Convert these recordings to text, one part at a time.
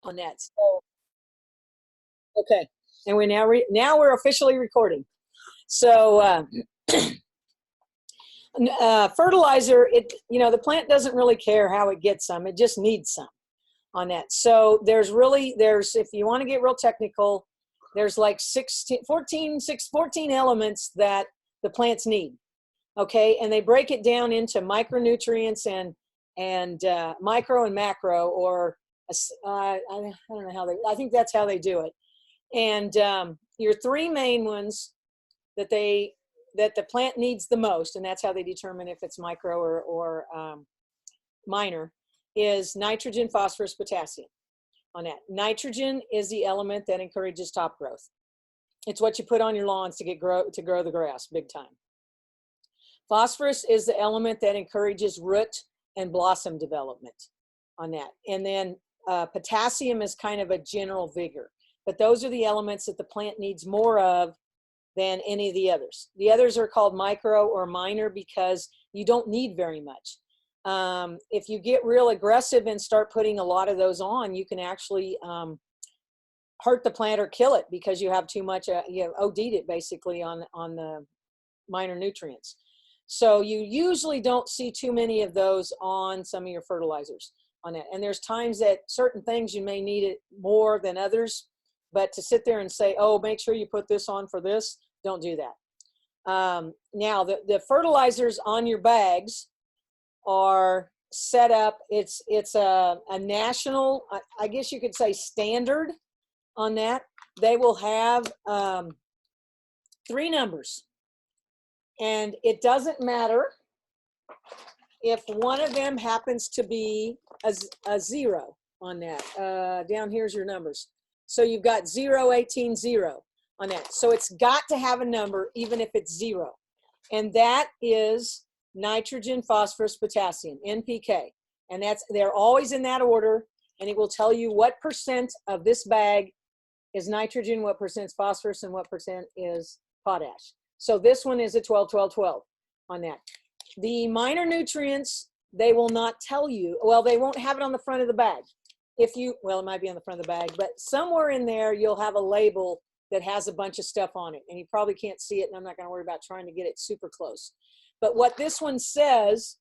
on that. So, okay, and we're now we're officially recording. So fertilizer, the plant doesn't really care how it gets some; it just needs some on that. So there's if you want to get real technical, there's like 14 elements that the plants need. Okay, and they break it down into micronutrients and micro and macro, or I don't know how I think that's how they do it. And your three main ones that the plant needs the most, and that's how they determine if it's micro or minor, is nitrogen, phosphorus, potassium. On that, nitrogen is the element that encourages top growth. It's what you put on your lawns to grow the grass big time. Phosphorus is the element that encourages root and blossom development on that. And then potassium is kind of a general vigor. But those are the elements that the plant needs more of than any of the others. The others are called micro or minor because you don't need very much. If you get real aggressive and start putting a lot of those on, you can actually hurt the plant or kill it because you have too much, you have OD'd it basically on the minor nutrients. So you usually don't see too many of those on some of your fertilizers on it. And there's times that certain things you may need it more than others, but to sit there and say, oh, make sure you put this on for this, don't do that. Now the fertilizers on your bags are set up, it's a national, I guess you could say, standard on that. They will have 3 numbers. And it doesn't matter if one of them happens to be a 0 on that. Down here's your numbers. So you've got 0, 18, 0 on that. So it's got to have a number even if it's 0. And that is nitrogen, phosphorus, potassium, NPK. And they're always in that order. And it will tell you what % of this bag is nitrogen, what % is phosphorus, and what % is potash. So this one is a 12, 12, 12 on that. The minor nutrients, they will not tell you. Well, they won't have it on the front of the bag. Well, it might be on the front of the bag, but somewhere in there, you'll have a label that has a bunch of stuff on it. And you probably can't see it, and I'm not going to worry about trying to get it super close. But what this one says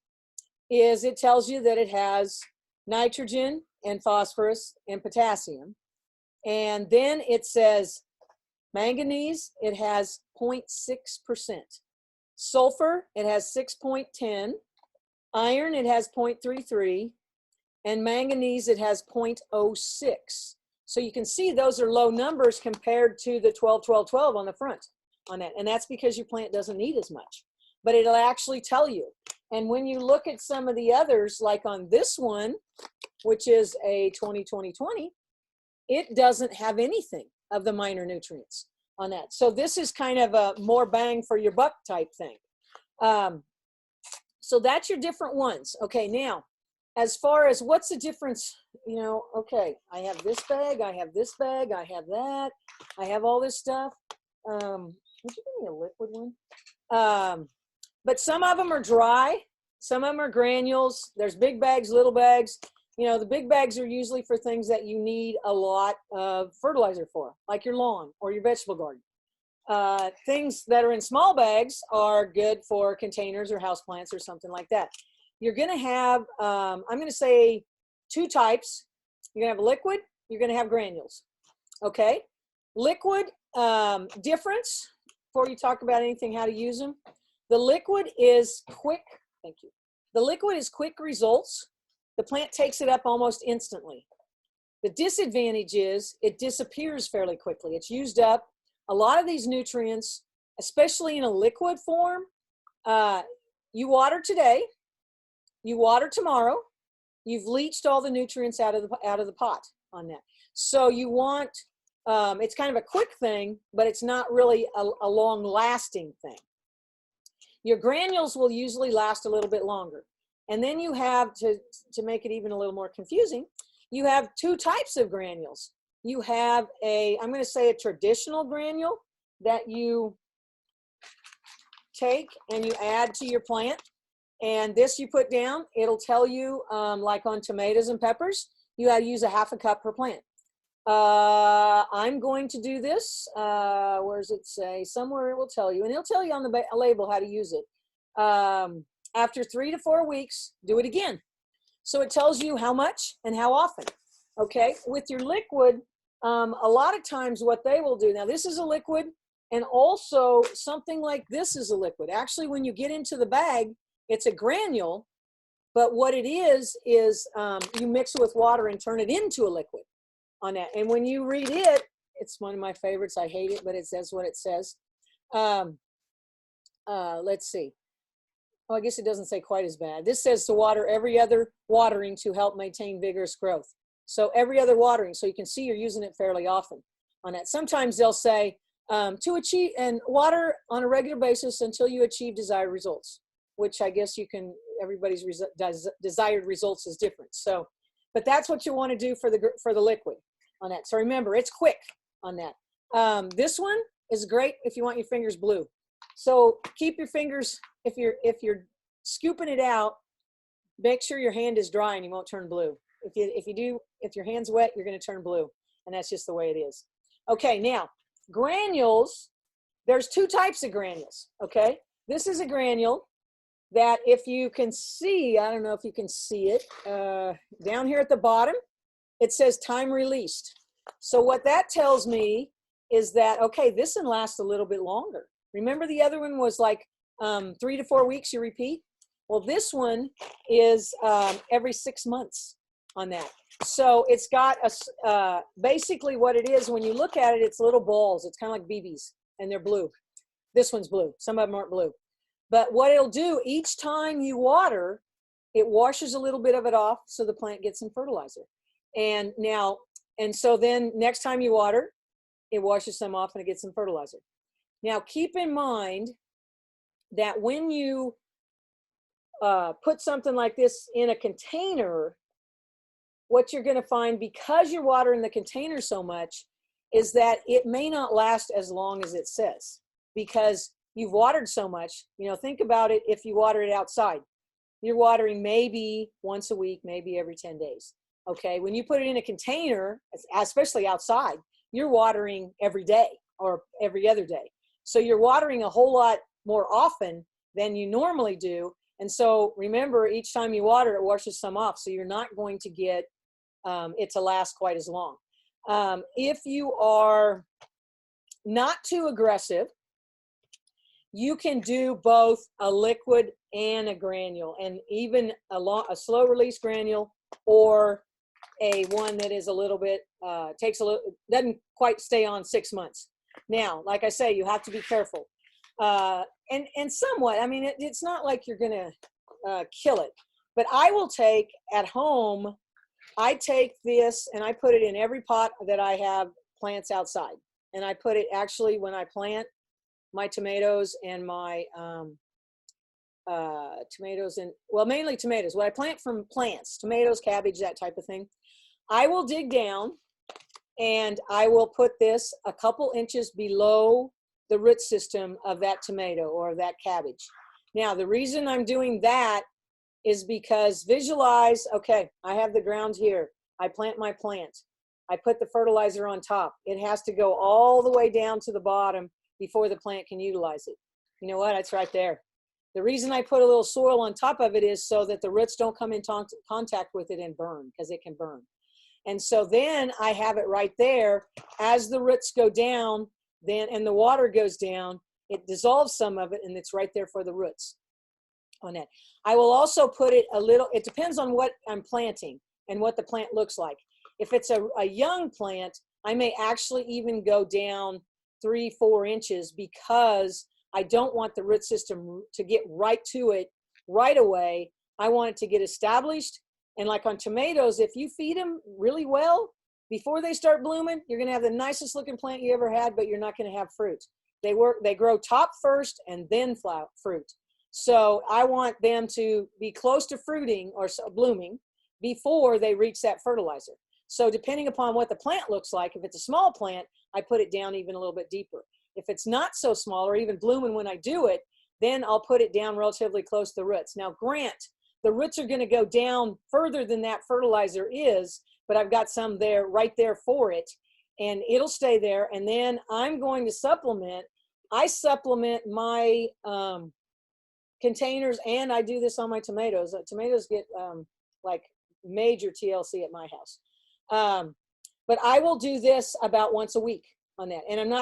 is it tells you that it has nitrogen and phosphorus and potassium. And then it says manganese, it has 0.6%. Sulfur, it has 6.10. Iron, it has 0.33. And manganese, it has 0.06. So you can see those are low numbers compared to the 12, 12, 12 on the front on that. And that's because your plant doesn't need as much. But it'll actually tell you. And when you look at some of the others, like on this one, which is a 20-20-20, it doesn't have anything of the minor nutrients on that. So this is kind of a more bang for your buck type thing. So that's your different ones. Okay, now, as far as what's the difference, okay, I have this bag, I have this bag, I have that, I have all this stuff. Would you give me a liquid one? But some of them are dry, some of them are granules. There's big bags, little bags. The big bags are usually for things that you need a lot of fertilizer for, like your lawn or your vegetable garden. Things that are in small bags are good for containers or houseplants or something like that. You're going to have, I'm going to say 2 types. You're going to have liquid, you're going to have granules. Okay? Liquid difference, before you talk about anything, how to use them. The liquid is quick, thank you. The liquid is quick results. The plant takes it up almost instantly. The disadvantage is it disappears fairly quickly. It's used up. A lot of these nutrients, especially in a liquid form, you water today, you water tomorrow, you've leached all the nutrients out of the pot on that. So you want, it's kind of a quick thing, but it's not really a long-lasting thing. Your granules will usually last a little bit longer. And then you have, to make it even a little more confusing, you have 2 types of granules. You have I'm going to say a traditional granule that you take and you add to your plant. And this you put down, it'll tell you, like on tomatoes and peppers, you got to use a 1/2 cup per plant. I'm going to do this. Where does it say? Somewhere it will tell you, and it'll tell you on the label how to use it. After 3 to 4 weeks, do it again. So it tells you how much and how often. Okay, with your liquid, a lot of times what they will do, now this is a liquid, and also something like this is a liquid. Actually, when you get into the bag, it's a granule, but what it is you mix it with water and turn it into a liquid on that. And when you read it, it's one of my favorites. I hate it, but it says what it says. Let's see. Oh, I guess it doesn't say quite as bad. This says to water every other watering to help maintain vigorous growth. So every other watering, so you can see you're using it fairly often on that. Sometimes they'll say to achieve and water on a regular basis until you achieve desired results, which I guess you can, everybody's desired results is different. So, but that's what you want to do for the liquid on that. So remember, it's quick on that. This one is great if you want your fingers blue. So keep your fingers, if you're scooping it out, make sure your hand is dry and you won't turn blue. If your hand's wet, you're going to turn blue, and that's just the way it is. Okay, now granules. There's 2 types of granules. Okay, this is a granule that, if you can see, I don't know if you can see it down here at the bottom, it says time released. So what that tells me is that, okay, this one lasts a little bit longer. Remember the other one was like 3 to 4 weeks you repeat? Well, this one is every 6 months on that. So it's got a, basically what it is, when you look at it, it's little balls. It's kind of like BBs, and they're blue. This one's blue. Some of them aren't blue. But what it'll do, each time you water, it washes a little bit of it off so the plant gets some fertilizer. And so then next time you water, it washes some off and it gets some fertilizer. Now keep in mind that when you put something like this in a container, what you're going to find, because you're watering the container so much, is that it may not last as long as it says, because you've watered so much. You know, think about it. If you water it outside, you're watering maybe once a week, maybe every 10 days. Okay, when you put it in a container, especially outside, you're watering every day or every other day. So you're watering a whole lot more often than you normally do. And so remember, each time you water, it washes some off. So you're not going to get it to last quite as long. If you are not too aggressive, you can do both a liquid and a granule, and even a slow release granule, or a one that is a little bit, doesn't quite stay on 6 months. Now, like I say, you have to be careful. And somewhat, I mean, it's not like you're going to kill it, but I will take at home, I take this and I put it in every pot that I have plants outside. And I put it actually when I plant my tomatoes and my tomatoes and, well, mainly tomatoes. When I plant from plants, tomatoes, cabbage, that type of thing, I will dig down and I will put this a couple inches below the root system of that tomato or that cabbage. Now, the reason I'm doing that is because visualize, okay, I have the ground here. I plant my plant. I put the fertilizer on top. It has to go all the way down to the bottom before the plant can utilize it. You know what? It's right there. The reason I put a little soil on top of it is so that the roots don't come in contact with it and burn, because it can burn. And so then I have it right there. As the roots go down, and the water goes down, it dissolves some of it, and it's right there for the roots on it. I will also put it a little, it depends on what I'm planting and what the plant looks like. If it's a young plant, I may actually even go down 3-4 inches, because I don't want the root system to get right to it right away. I want it to get established. And like on tomatoes, if you feed them really well, before they start blooming, you're going to have the nicest looking plant you ever had, but you're not going to have fruit. They grow top first and then fruit. So I want them to be close to fruiting or blooming before they reach that fertilizer. So depending upon what the plant looks like, if it's a small plant, I put it down even a little bit deeper. If it's not so small or even blooming when I do it, then I'll put it down relatively close to the roots. Now, grant, the roots are going to go down further than that fertilizer is, but I've got some there, right there for it, and it'll stay there. And then I'm going to supplement. I supplement my containers, and I do this on my tomatoes. Tomatoes get like major TLC at my house. But I will do this about once a week on that. And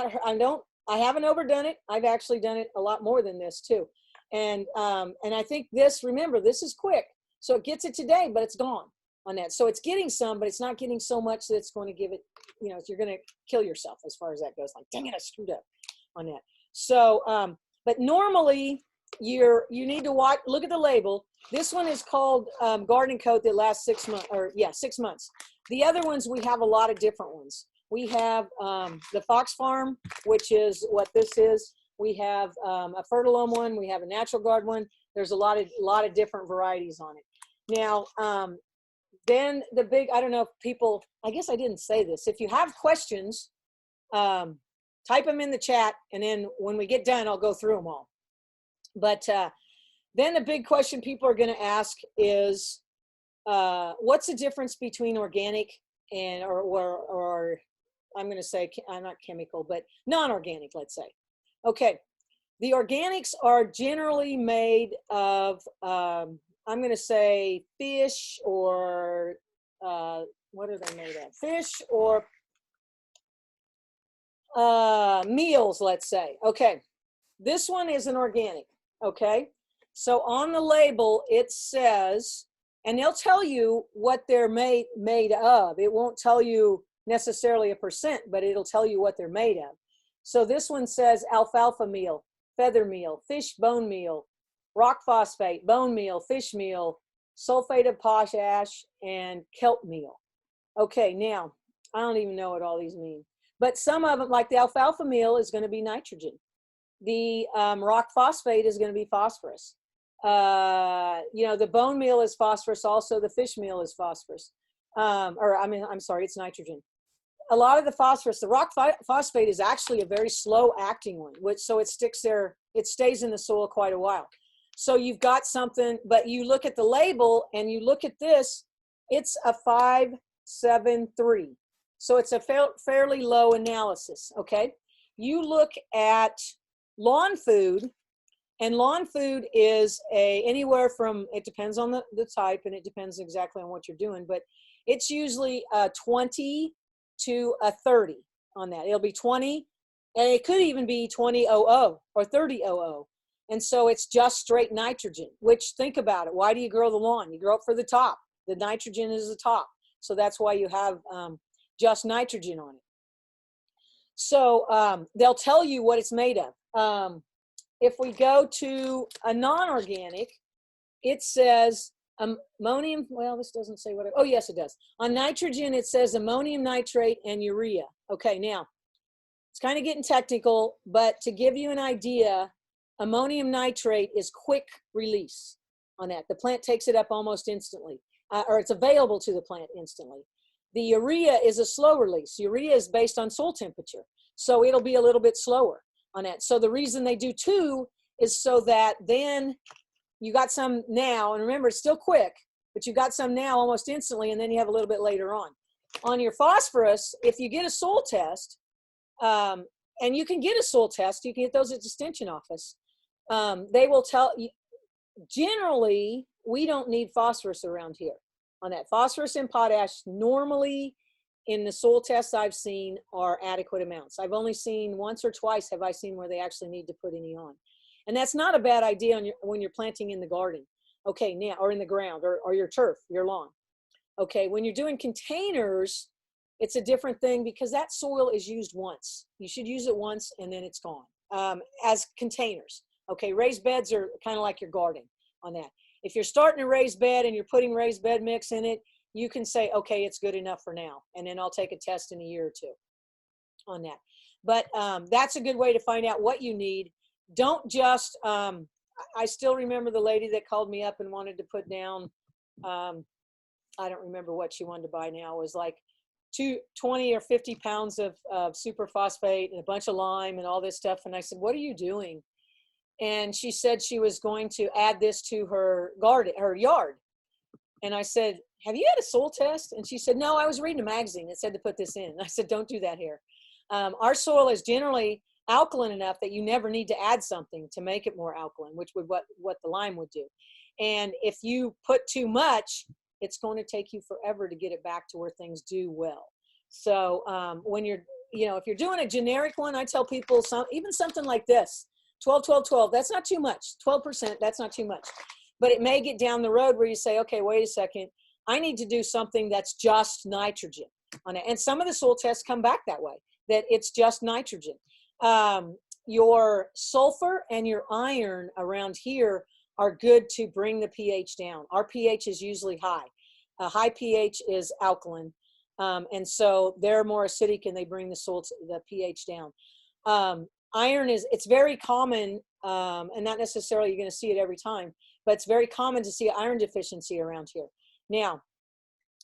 I haven't overdone it. I've actually done it a lot more than this too. And I think this, remember, this is quick. So it gets it today, but it's gone on that. So it's getting some, but it's not getting so much that it's going to give it, you know, you're going to kill yourself as far as that goes. Like, dang it, I screwed up on that. So, but normally you need to watch, look at the label. This one is called Garden Coat that lasts 6 months, or yeah, 6 months. The other ones, we have a lot of different ones. We have the Fox Farm, which is what this is. We have a Fertilome one. We have a Natural Guard one. There's a lot of different varieties on it. Now, then the big, I don't know if people, I guess I didn't say this. If you have questions, type them in the chat, and then when we get done, I'll go through them all. But then the big question people are going to ask is, what's the difference between organic and, or I'm going to say, I'm not chemical, but non-organic, let's say. Okay. The organics are generally made of, I'm going to say fish, or what are they made of? Fish or meals, let's say. Okay. This one is an organic. Okay. So on the label, it says, and they'll tell you what they're made of. It won't tell you necessarily a percent, but it'll tell you what they're made of. So this one says alfalfa meal, feather meal, fish bone meal, rock phosphate, bone meal, fish meal, sulfate of potash, and kelp meal. Okay, now, I don't even know what all these mean. But some of them, like the alfalfa meal, is going to be nitrogen. The rock phosphate is going to be phosphorus. You know, the bone meal is phosphorus. Also, the fish meal is phosphorus. I'm sorry, it's nitrogen. A lot of the phosphorus, the rock phosphate is actually a very slow acting one, so it sticks there, it stays in the soil quite a while. So you've got something, but you look at the label and you look at this, it's a 573. So it's a fairly low analysis, okay? You look at lawn food, and lawn food is anywhere from, it depends on the type, and it depends exactly on what you're doing, but it's usually 20 to a 30 on that. It'll be 20, and it could even be 2000 or 3000. And so it's just straight nitrogen, which, think about it. Why do you grow the lawn? You grow it for the top. The nitrogen is the top. So that's why you have just nitrogen on it. So they'll tell you what it's made of. If we go to a non-organic, it says ammonium, well, this doesn't say what, oh yes it does. On nitrogen, it says ammonium nitrate and urea. Okay, now, it's kind of getting technical, but to give you an idea, ammonium nitrate is quick release on that. The plant takes it up almost instantly, or it's available to the plant instantly. The urea is a slow release. Urea is based on soil temperature, so it'll be a little bit slower on that. So the reason they do two is so that then you got some now, and remember, it's still quick, but you got some now almost instantly, and then you have a little bit later on. On your phosphorus, if you get a soil test, and you can get a soil test, you can get those at the Extension office, they will tell you, generally, we don't need phosphorus around here on that. Phosphorus and potash normally in the soil tests I've seen are adequate amounts. I've only seen once or twice have I seen where they actually need to put any on. And that's not a bad idea when you're planting in the garden, okay, now, or in the ground, or your turf, your lawn. Okay, when you're doing containers, it's a different thing because that soil is used once. You should use it once and then it's gone as containers. Okay, raised beds are kind of like your garden on that. If you're starting a raised bed and you're putting raised bed mix in it, you can say, okay, it's good enough for now. And then I'll take a test in a year or two on that. But that's a good way to find out what you need. Don't just, I still remember the lady that called me up and wanted to put down, I don't remember what she wanted to buy now. It was like 20 or 50 pounds of superphosphate and a bunch of lime and all this stuff. And I said, what are you doing? And she said she was going to add this to her garden, her yard. And I said, have you had a soil test? And she said, no, I was reading a magazine that said to put this in. And I said, don't do that here. Our soil is generally alkaline enough that you never need to add something to make it more alkaline, which would what the lime would do. And if you put too much, it's going to take you forever to get it back to where things do well. So when you're, if you're doing a generic one, I tell people even something like this, 12, 12, 12, that's not too much. 12%, that's not too much. But it may get down the road where you say, okay, wait a second, I need to do something that's just nitrogen on it. And some of the soil tests come back that way, that it's just nitrogen. Your sulfur and your iron around here are good to bring the pH down. Our pH is usually high. A high pH is alkaline. And so they're more acidic and they bring the pH down. Iron it's very common, and not necessarily you're going to see it every time, but it's very common to see iron deficiency around here. Now,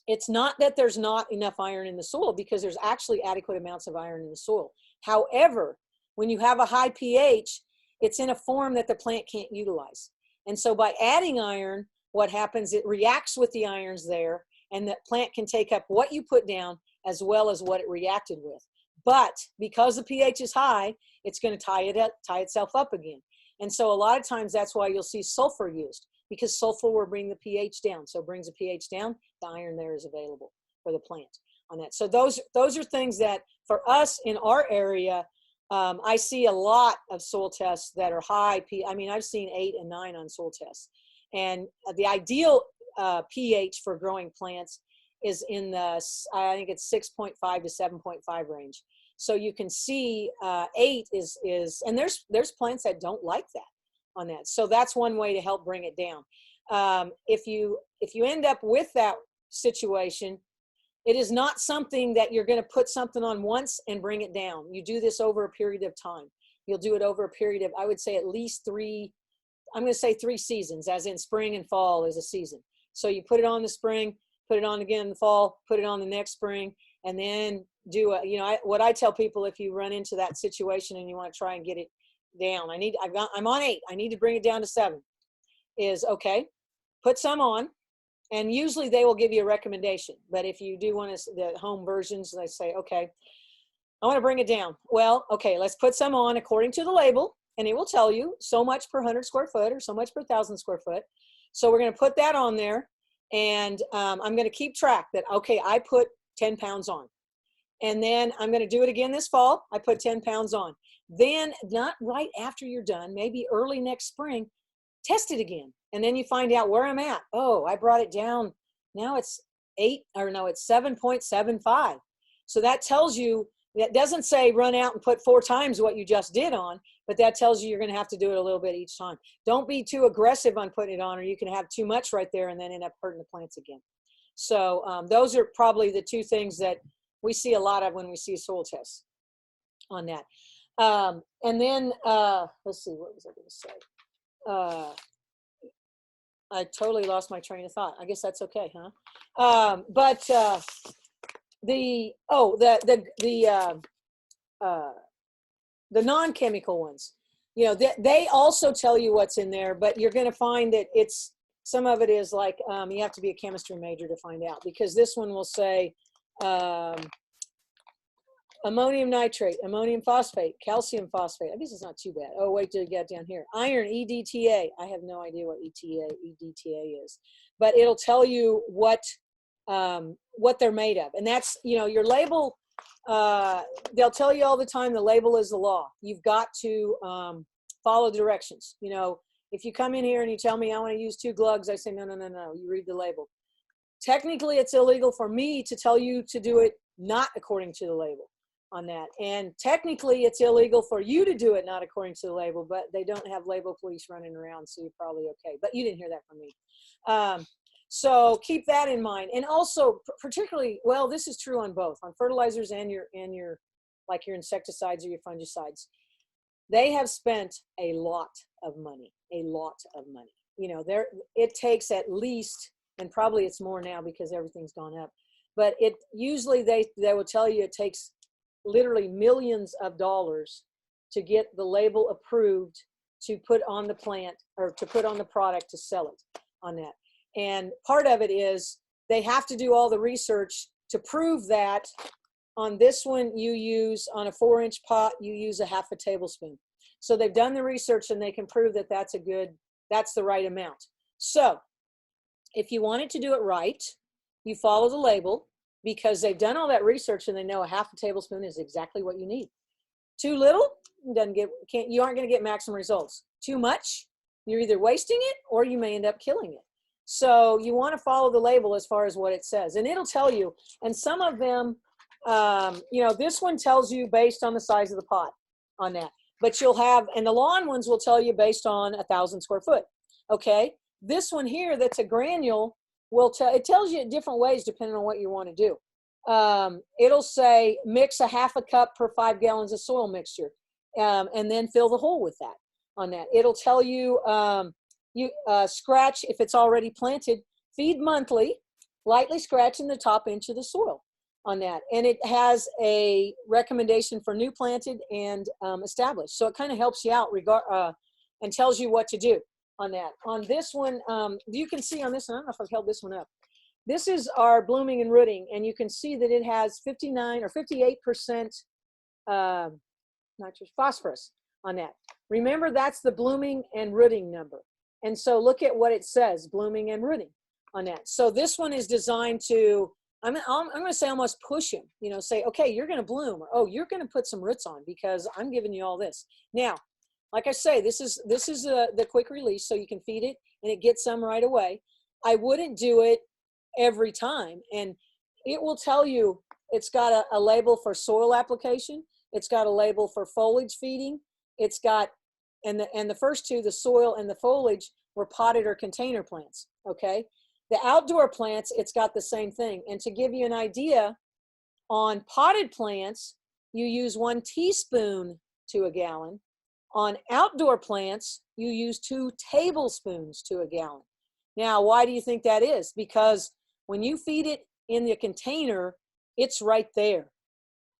it's not that there's not enough iron in the soil, because there's actually adequate amounts of iron in the soil. However, when you have a high pH, it's in a form that the plant can't utilize. And so by adding iron, what happens, it reacts with the irons there, and the plant can take up what you put down as well as what it reacted with. But because the pH is high, it's going to tie itself up again. And so a lot of times that's why you'll see sulfur used, because sulfur will bring the pH down. So it brings the pH down, the iron there is available for the plant on that. So those are things that for us in our area, I see a lot of soil tests that are high. I mean, I've seen 8 and 9 on soil tests. And the ideal pH for growing plants is in the, I think it's 6.5 to 7.5 range. So you can see 8 is, and there's plants that don't like that on that. So that's one way to help bring it down. If you end up with that situation, it is not something that you're going to put something on once and bring it down. You do this over a period of time. You'll do it over a period of, I would say, at least 3 seasons, as in spring and fall is a season. So you put it on the spring, put it on again in the fall, put it on the next spring, and then do what I tell people, if you run into that situation and you want to try and get it down, I'm on 8, I need to bring it down to 7, is okay, put some on, and usually they will give you a recommendation. But if you do want the home versions, they say, okay, I want to bring it down. Well, okay, let's put some on according to the label, and it will tell you so much per 100 square foot or so much per 1,000 square foot. So we're going to put that on there, and I'm going to keep track that, okay, I put 10 pounds on. And then I'm going to do it again this fall. I put 10 pounds on. Then, not right after you're done, maybe early next spring, test it again. And then you find out where I'm at. Oh, I brought it down. Now it's 7.75. So that tells you, that doesn't say run out and put 4 times what you just did on, but that tells you you're going to have to do it a little bit each time. Don't be too aggressive on putting it on, or you can have too much right there and then end up hurting the plants again. So those are probably the 2 things that we see a lot of when we see soil tests on that. And then, let's see, what was I going to say? I totally lost my train of thought. I guess that's okay, huh? The non-chemical ones, they also tell you what's in there, but you're going to find that some of it is like, you have to be a chemistry major to find out, because this one will say, ammonium nitrate, ammonium phosphate, calcium phosphate. I guess it's not too bad. Oh, wait till you get down here. Iron, EDTA. I have no idea what EDTA is, but it'll tell you what they're made of. And that's, your label, they'll tell you all the time, the label is the law. You've got to follow the directions. If you come in here and you tell me I want to use 2 glugs, I say, no, you read the label. Technically, it's illegal for me to tell you to do it not according to the label on that. And technically, it's illegal for you to do it not according to the label, but they don't have label police running around, so you're probably okay. But you didn't hear that from me. So keep that in mind. And also, particularly, well, this is true on both, on fertilizers and your like your insecticides or your fungicides. They have spent a lot of money, it takes at least, and probably it's more now because everything's gone up, but usually they will tell you it takes literally millions of dollars to get the label approved to put on the plant or to put on the product to sell it on that. And part of it is they have to do all the research to prove that on this one you use, on a 4-inch pot, you use a half a tablespoon. So they've done the research and they can prove that that's the right amount. So if you wanted to do it right, you follow the label, because they've done all that research and they know a half a tablespoon is exactly what you need. Too little, you aren't going to get maximum results. Too much, you're either wasting it or you may end up killing it. So you want to follow the label as far as what it says, and it'll tell you. And some of them, this one tells you based on the size of the pot on that. But you'll have, and the lawn ones will tell you based on 1,000 square foot. Okay, this one here that's a granule it tells you different ways depending on what you want to do. It'll say mix a half a cup per 5 gallons of soil mixture, and then fill the hole with that on that. It'll tell you, scratch if it's already planted, feed monthly, lightly scratching the top inch of the soil on that. And it has a recommendation for new planted and established. So it kind of helps you out and tells you what to do on that. On this one, you can see on this one, I don't know if I've held this one up. This is our blooming and rooting, and you can see that it has 59 or 58% phosphorus on that. Remember, that's the blooming and rooting number. And so look at what it says, blooming and rooting on that. So this one is designed to, I'm going to say almost push him, say, okay, you're going to bloom, or, oh, you're going to put some roots on because I'm giving you all this. Now, like I say, this is the quick release, so you can feed it and it gets some right away. I wouldn't do it every time, and it will tell you it's got a label for soil application. It's got a label for foliage feeding. It's got, and the first two, the soil and the foliage, were potted or container plants. Okay, the outdoor plants, it's got the same thing. And to give you an idea, on potted plants, you use 1 teaspoon to a gallon. On outdoor plants, you use 2 tablespoons to a gallon. Now, why do you think that is? Because when you feed it in the container, it's right there.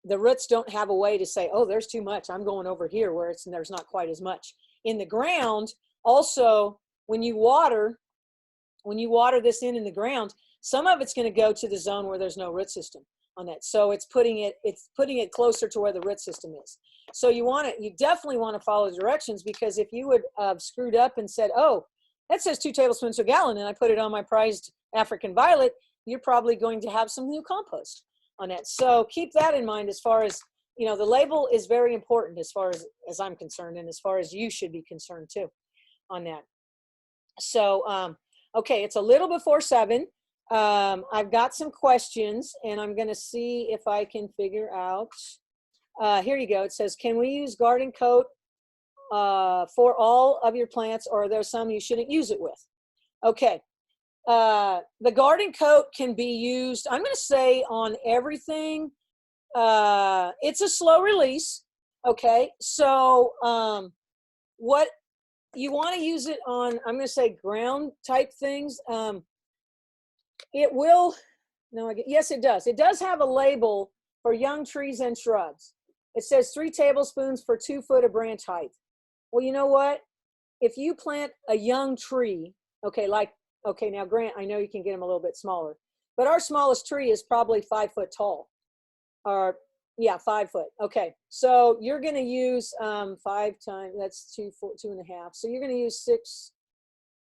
The roots don't have a way to say, oh, there's too much, I'm going over here where there's not quite as much. In the ground, also, when you water this in the ground, some of it's going to go to the zone where there's no root system on that. So it's putting it closer to where the root system is. So you definitely want to follow the directions, because if you would have screwed up and said, oh, that says 2 tablespoons a gallon, and I put it on my prized African violet, you're probably going to have some new compost on that. So keep that in mind as far as, the label is very important as far as I'm concerned, and as far as you should be concerned too on that. So, okay, it's a little before 7. I've got some questions, and I'm going to see if I can figure out. Here you go. It says, can we use garden coat for all of your plants, or are there some you shouldn't use it with? Okay. The garden coat can be used, I'm going to say, on everything. It's a slow release. Okay. So what you want to use it on, I'm going to say, ground type things. It will, no, yes, it does. It does have a label for young trees and shrubs. It says 3 tablespoons for 2 foot of branch height. Well, you know what? If you plant a young tree, okay, now Grant, I know you can get them a little bit smaller, but our smallest tree is probably 5 foot tall, or yeah, 5 foot. Okay, so you're going to use 5 times, that's 2, 4, 2.5. So you're going to use 6,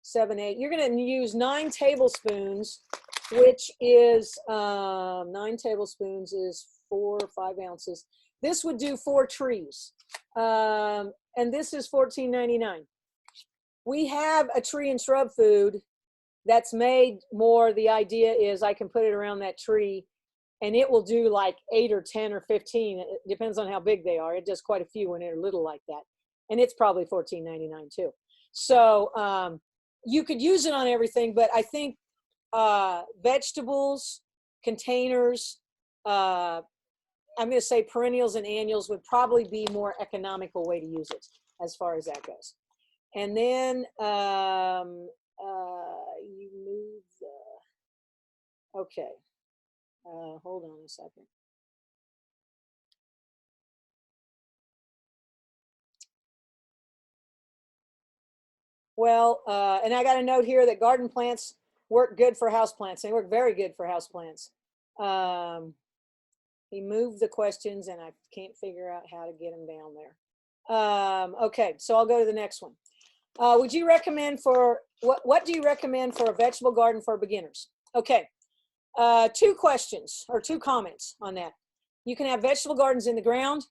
7, 8. You're going to use 9 tablespoons, which is 9 tablespoons is 4 or 5 ounces. This would do 4 trees, and this is $14.99. We have a tree and shrub food that's made more. The idea is I can put it around that tree, and it will do like 8 or 10 or 15. It depends on how big they are. It does quite a few when they're little like that, and it's probably $14.99 too. So you could use it on everything, but I think vegetables, containers, I'm going to say perennials and annuals would probably be more economical way to use it as far as that goes. And then you move the, okay, hold on a second. Well, and I got a note here that garden plants work good for houseplants. They work very good for houseplants. He moved the questions and I can't figure out how to get them down there. Okay, so I'll go to the next one. Would you recommend for, what do you recommend for a vegetable garden for beginners? Okay, 2 questions or 2 comments on that. You can have vegetable gardens in the ground.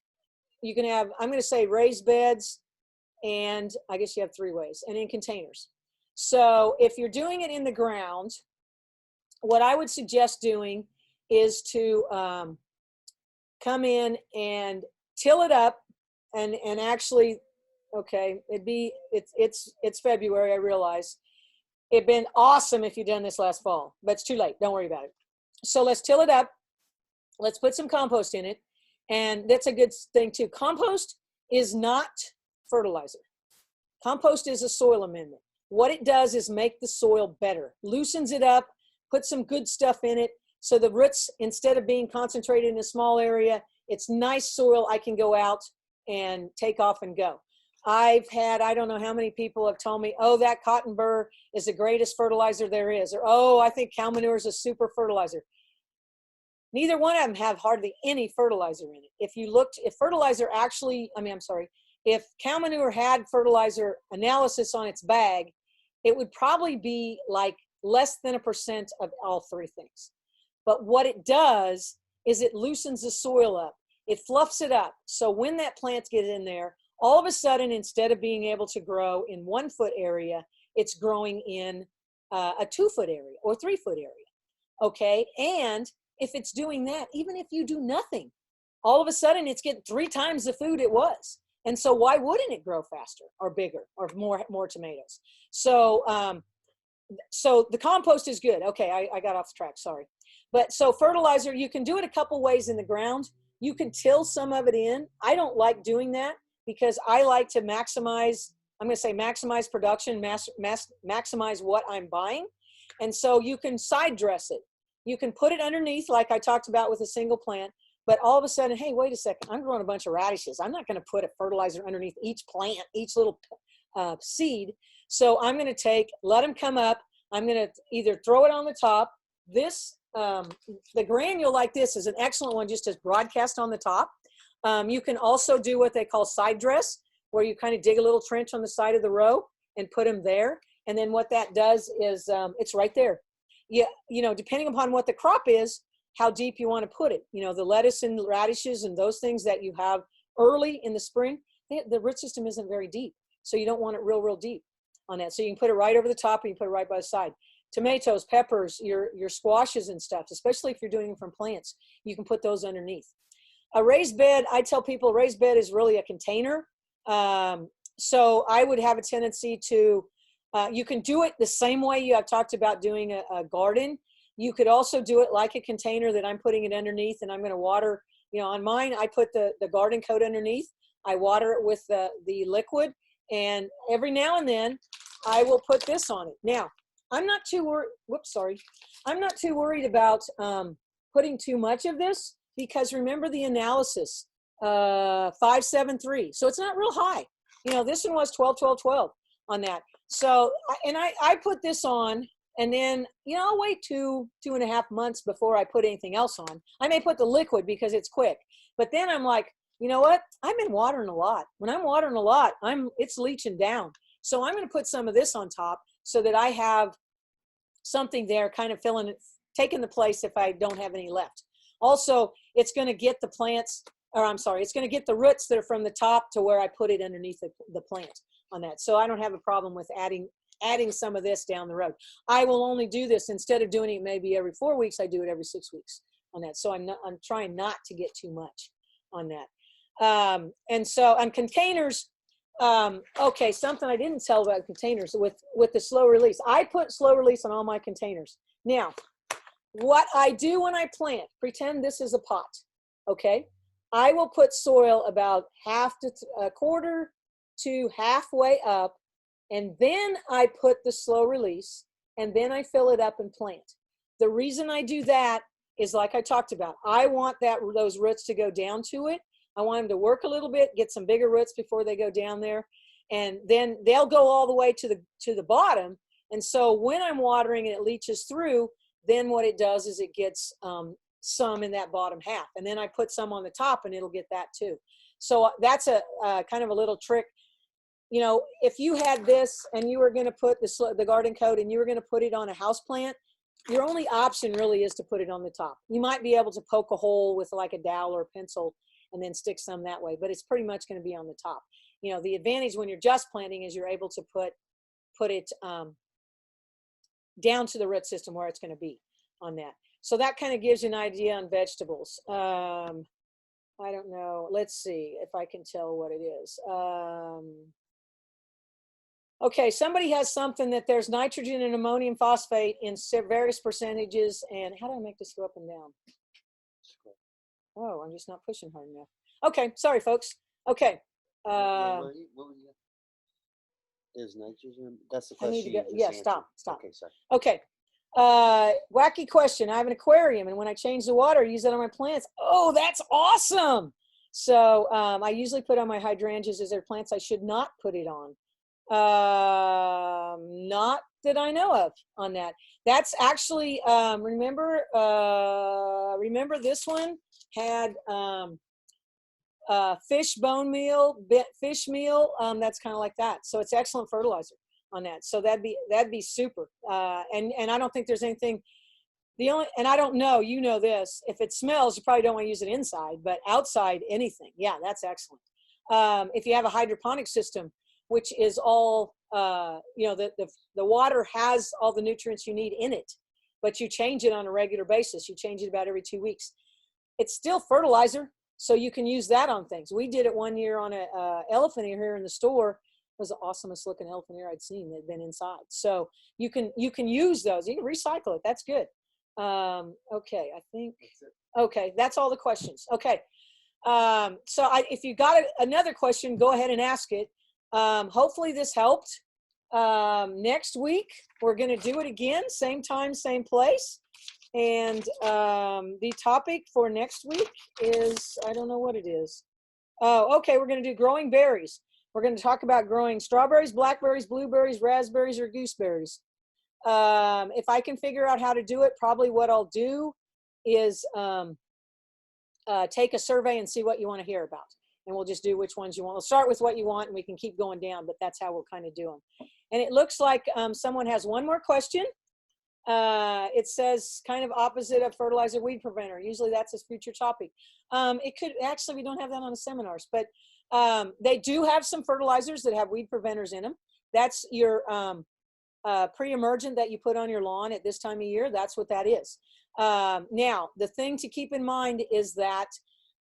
You can have, I'm going to say raised beds, and I guess you have 3 ways, and in containers. So if you're doing it in the ground, what I would suggest doing is to come in and till it up, and actually, okay, it's February, I realize. It'd been awesome if you'd done this last fall, but it's too late. Don't worry about it. So let's till it up. Let's put some compost in it. And that's a good thing too. Compost is not fertilizer. Compost is a soil amendment. What it does is make the soil better, loosens it up, put some good stuff in it. So the roots, instead of being concentrated in a small area, it's nice soil I can go out and take off and go. I've had, I don't know how many people have told me, oh, that cotton burr is the greatest fertilizer there is. Or, oh, I think cow manure is a super fertilizer. Neither one of them have hardly any fertilizer in it. If you looked, if fertilizer actually, if cow manure had fertilizer analysis on its bag, it would probably be like less than 1% of all 3 things. But what it does is it loosens the soil up. It fluffs it up. So when that plant gets in there, all of a sudden, instead of being able to grow in 1-foot area, it's growing in a 2-foot area or 3-foot area. Okay, and if it's doing that, even if you do nothing, all of a sudden it's getting 3 times the food it was. And so why wouldn't it grow faster or bigger or more tomatoes? So so the compost is good. Okay, I got off the track, sorry. But so fertilizer, you can do it a couple ways in the ground. You can till some of it in. I don't like doing that because I like to maximize, I'm going to say maximize production, maximize what I'm buying. And so you can side dress it. You can put it underneath like I talked about with a single plant, but all of a sudden, hey, wait a second, I'm growing a bunch of radishes. I'm not going to put a fertilizer underneath each plant, each little seed. So I'm going to let them come up. I'm going to either throw it on the top. This, the granule like this is an excellent one just to broadcast on the top. You can also do what they call side dress, where you kind of dig a little trench on the side of the row and put them there. And then what that does is it's right there. Yeah, you know, depending upon what the crop is, how deep you want to put it. You know, the lettuce and radishes and those things that you have early in the spring, the root system isn't very deep. So you don't want it real deep on that. So you can put it right over the top and you put it right by the side. Tomatoes, peppers, your squashes and stuff, especially if you're doing them from plants, you can put those underneath. A raised bed, I tell people a raised bed is really a container. So I would have a tendency to, you can do it the same way you have talked about doing a garden. You could also do it like a container that I'm putting it underneath and I'm going to water, you know, on mine, I put the garden coat underneath. I water it with the liquid, and every now and then I will put this on it. Now, I'm not too worried, I'm not too worried about putting too much of this because remember the analysis, 573. So it's not real high. You know, this one was 12, 12, 12 on that. So, and I put this on and then, you know, I'll wait 2.5 months before I put anything else on. I may put the liquid because it's quick, but then I'm like, you know what? I've been watering a lot. When I'm watering a lot, it's leaching down. So I'm going to put some of this on top so that I have something there kind of taking the place if I don't have any left. Also, it's going to get the plants, or I'm sorry, it's going to get the roots that are from the top to where I put it underneath the plant on that. So I don't have a problem with adding some of this down the road. I will only do this, instead of doing it maybe every 4 weeks, I do it every 6 weeks on that. So I'm trying not to get too much on that. And so on containers, okay, something I didn't tell about containers with the slow release. I put slow release on all my containers. Now, what I do when I plant, pretend this is a pot, okay? I will put soil about half to a quarter to halfway up, and then I put the slow release, and then I fill it up and plant. The reason I do that is like I talked about. I want those roots to go down to it. I want them to work a little bit, get some bigger roots before they go down there, and then they'll go all the way to the bottom. And so when I'm watering and it leaches through, then what it does is it gets some in that bottom half. And then I put some on the top and it'll get that too. So that's a kind of a little trick. You know, if you had this and you were going to put the garden coat and you were going to put it on a house plant, your only option really is to put it on the top. You might be able to poke a hole with like a dowel or a pencil and then stick some that way, but it's pretty much going to be on the top. You know, the advantage when you're just planting is you're able to put it down to the root system where it's going to be on that. So that kind of gives you an idea on vegetables. I don't know. Let's see if I can tell what it is. Okay, somebody has something that there's nitrogen and ammonium phosphate in various percentages. And how do I make this go up and down? Oh, I'm just not pushing hard enough. Okay, sorry, folks. Okay. Is nitrogen? That's the question. I need to go. Yeah, stop. Okay, sorry. Okay. Wacky question. I have an aquarium, and when I change the water, I use it on my plants. Oh, that's awesome. So I usually put on my hydrangeas as their plants I should not put it on. Not that I know of on that. That's actually, remember this one had fish bone meal, fish meal. That's kind of like that. So it's excellent fertilizer on that. So that'd be super. And I don't think there's anything, and I don't know, you know this, if it smells, you probably don't want to use it inside, but outside, anything. Yeah, that's excellent. If you have a hydroponic system, which is all, you know, the water has all the nutrients you need in it, but you change it on a regular basis. You change it about every 2 weeks. It's still fertilizer, so you can use that on things. We did it one year on a elephant ear here in the store. It was the awesomest looking elephant ear I'd seen that had been inside. So you can use those. You can recycle it. That's good. Okay, I think, okay, that's all the questions. Okay. So if you got another question, go ahead and ask it. Hopefully this helped. Next week, we're going to do it again, same time, same place. And the topic for next week is, I don't know what it is. Oh, okay, we're going to do growing berries. We're going to talk about growing strawberries, blackberries, blueberries, raspberries, or gooseberries. If I can figure out how to do it, probably what I'll do is take a survey and see what you want to hear about. And we'll just do which ones you want. We'll start with what you want and we can keep going down, but that's how we'll kind of do them. And it looks like someone has one more question. It says kind of opposite of fertilizer weed preventer. Usually that's a future topic. It could, actually we don't have that on the seminars, but they do have some fertilizers that have weed preventers in them. That's your pre-emergent that you put on your lawn at this time of year. That's what that is. Now, the thing to keep in mind is that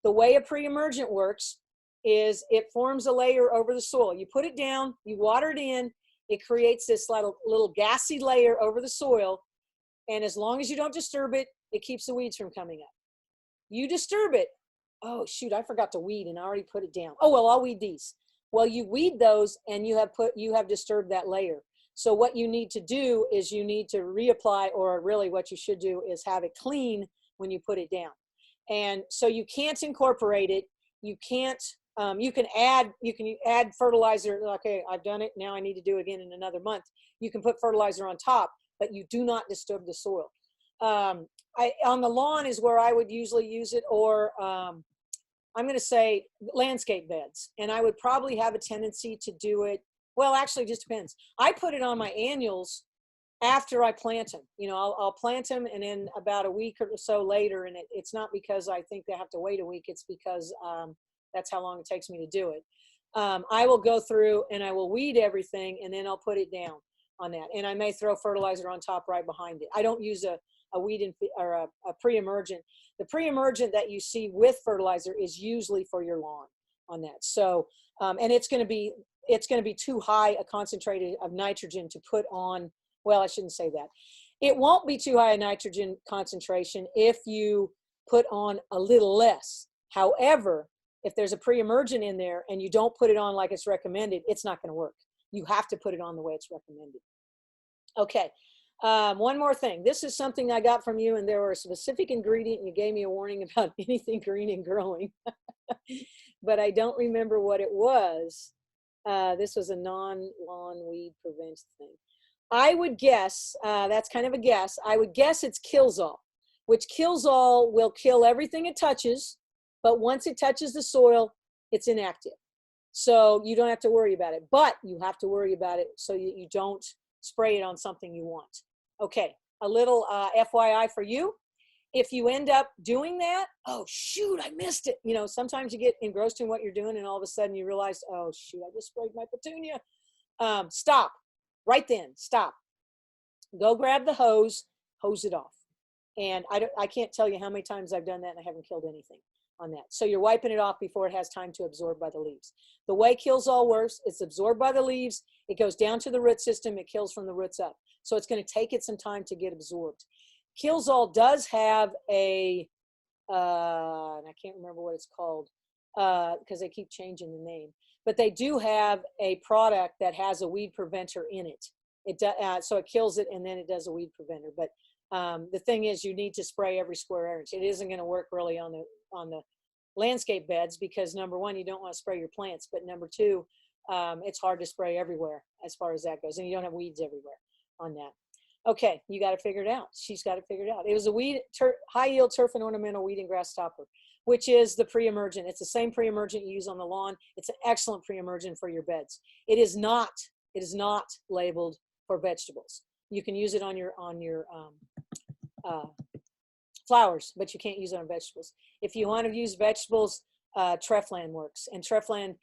the way a pre-emergent works is it forms a layer over the soil. You put it down, you water it in, it creates this little gassy layer over the soil. And as long as you don't disturb it, it keeps the weeds from coming up. You disturb it. Oh, shoot, I forgot to weed and I already put it down. Oh, well, I'll weed these. Well, you weed those and you have disturbed that layer. So what you need to do is you need to reapply, or really what you should do is have it clean when you put it down. And so you can't incorporate it. You can't, you can add fertilizer. Okay, I've done it. Now I need to do it again in another month. You can put fertilizer on top, but you do not disturb the soil. On the lawn is where I would usually use it, or I'm going to say landscape beds. And I would probably have a tendency to do it. Well, actually, it just depends. I put it on my annuals after I plant them. You know, I'll plant them and then about a week or so later, and it's not because I think they have to wait a week. It's because that's how long it takes me to do it. I will go through and I will weed everything, and then I'll put it down on that. And I may throw fertilizer on top right behind it. I don't use a weed or a pre-emergent. The pre-emergent that you see with fertilizer is usually for your lawn on that. So, and it's going to be too high a concentrated of nitrogen to put on. Well, I shouldn't say that. It won't be too high a nitrogen concentration if you put on a little less. However, if there's a pre-emergent in there and you don't put it on like it's recommended, it's not going to work. You have to put it on the way it's recommended. Okay. One more thing. This is something I got from you, and there were a specific ingredient, and you gave me a warning about anything green and growing, but I don't remember what it was. This was a non-lawn weed prevention thing. I would guess, that's kind of a guess, I would guess it's Killzall, which Killzall will kill everything it touches, but once it touches the soil, it's inactive. So you don't have to worry about it, but you have to worry about it so you don't spray it on something you want. Okay, a little FYI for you. If you end up doing that, oh shoot, I missed it. You know, sometimes you get engrossed in what you're doing and all of a sudden you realize, oh shoot, I just sprayed my petunia. Stop, right then, stop. Go grab the hose it off. And I can't tell you how many times I've done that and I haven't killed anything on that. So you're wiping it off before it has time to absorb by the leaves. The way Killzall works, it's absorbed by the leaves, it goes down to the root system, it kills from the roots up. So it's going to take it some time to get absorbed. Killzall does have a, and I can't remember what it's called because they keep changing the name, but they do have a product that has a weed preventer in it. So it kills it and then it does a weed preventer. But the thing is, you need to spray every square inch. It isn't going to work really on the landscape beds because number one, you don't want to spray your plants, but number two, it's hard to spray everywhere as far as that goes, and you don't have weeds everywhere on that. Okay, you got to figure it out. She's got to figure it out. It was a high yield turf and ornamental weed and grass stopper, which is the pre-emergent. It's the same pre-emergent you use on the lawn. It's an excellent pre-emergent for your beds. It is not labeled for vegetables. You can use it on your flowers, but you can't use it on vegetables. If you want to use vegetables, Treflan works. And Treflan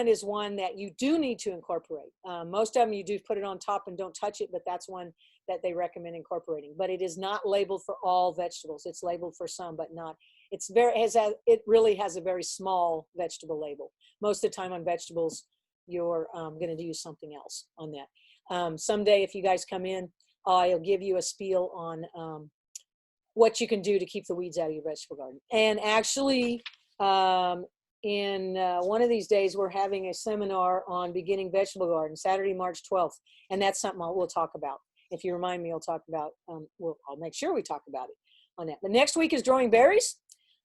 is one that you do need to incorporate. Most of them you do put it on top and don't touch it, but that's one that they recommend incorporating. But it is not labeled for all vegetables. It's labeled for some, but not. It really has a very small vegetable label. Most of the time on vegetables, you're going to use something else on that. Someday, if you guys come in, I'll give you a spiel on what you can do to keep the weeds out of your vegetable garden. And actually, in one of these days, we're having a seminar on beginning vegetable garden, Saturday, March 12th. And that's something we'll talk about. If you remind me, I'll talk about, I'll make sure we talk about it on that. But next week is growing berries.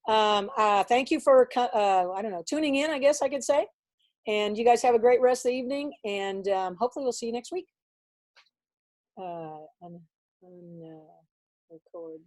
Thank you for, tuning in, I guess I could say. And you guys have a great rest of the evening. And hopefully we'll see you next week. Record.